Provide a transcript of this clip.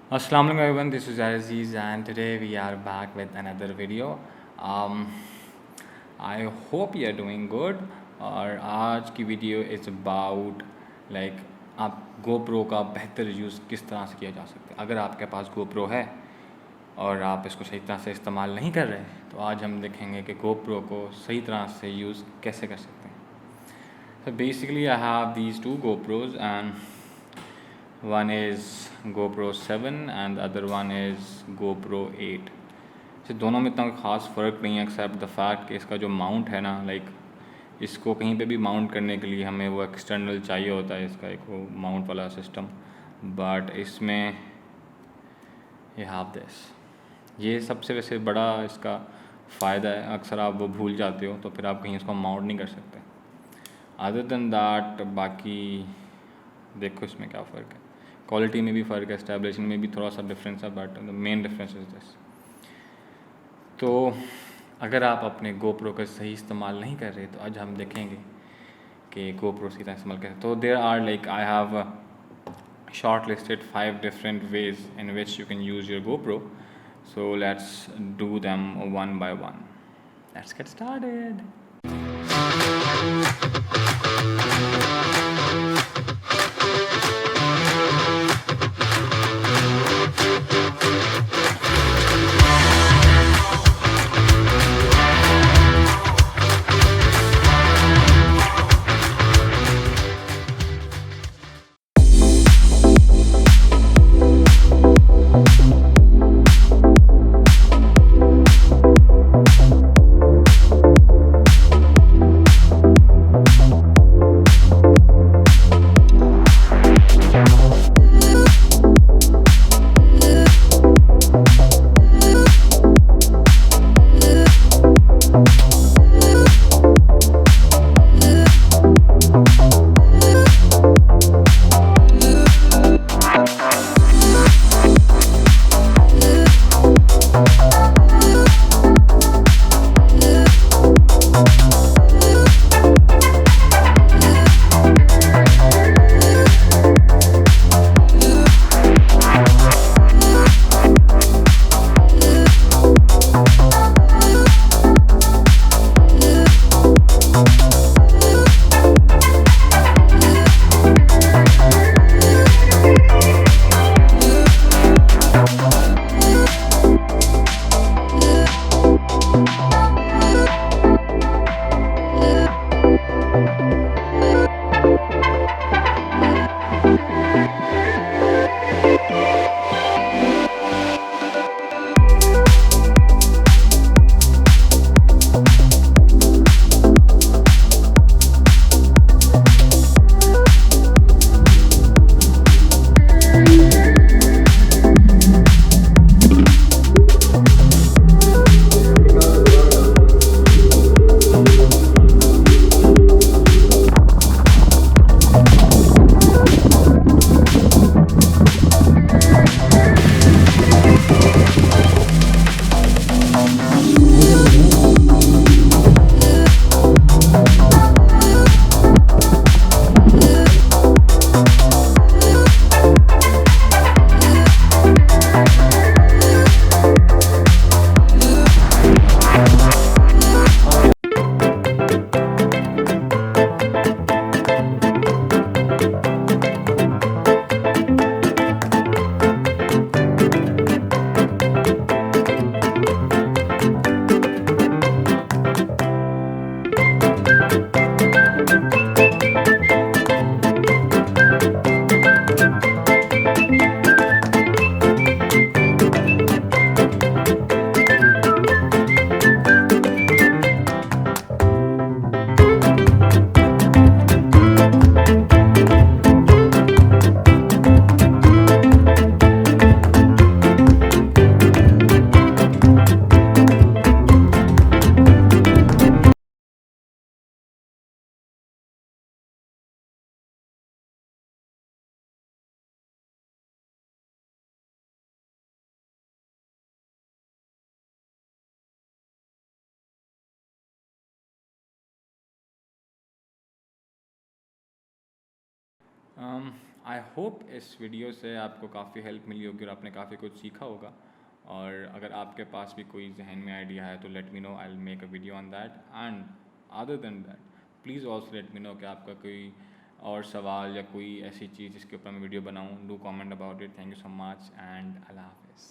Assalamu alaikum everyone, this is Aziz and today we are back with another video. um, I hope you are doing good और आज की video is about like आप GoPro का बेहतर use किस तरह से किया जा सकता है। अगर आपके पास GoPro है और आप इसको सही तरह से इस्तेमाल नहीं कर रहे तो आज हम देखेंगे कि GoPro को सही तरह से यूज़ कैसे कर सकते हैं। So basically I have these two GoPros and one is GoPro 7 and the other one is GoPro 8। तो दोनों में इतना ख़ास फ़र्क नहीं है एक्सेप्ट द फैक्ट कि इसका जो माउंट है ना, लाइक इसको कहीं पे भी माउंट करने के लिए हमें वो एक्सटर्नल चाहिए होता है, इसका एक वो माउंट वाला सिस्टम। बट इसमें ये हैव दिस, ये सबसे वैसे बड़ा इसका फ़ायदा है। अक्सर आप वो भूल जाते हो तो फिर आप कहीं इसको माउंट नहीं कर सकते। अदर देन दैट बाकी देखो इसमें क्या फ़र्क है, क्वालिटी में भी फ़र्क है, स्टैब्लिशन में भी थोड़ा सा डिफरेंस है, but the main difference is this. तो अगर आप अपने GoPro का सही इस्तेमाल नहीं कर रहे तो आज हम देखेंगे कि GoPro सही तरह इस्तेमाल करें। तो there are like I have shortlisted 5 different ways in which you can use your GoPro. So let's do them one by one. Let's get started. I hope इस वीडियो से आपको काफ़ी हेल्प मिली होगी और आपने काफ़ी कुछ सीखा होगा। और अगर आपके पास भी कोई जहन में आइडिया है तो let me know, I will make a video on that. And other than that please also let me know कि आपका कोई और सवाल या कोई ऐसी चीज़ जिसके ऊपर मैं वीडियो बनाऊँ। Do comment about it. Thank you so much and अल्लाह हाफिज़।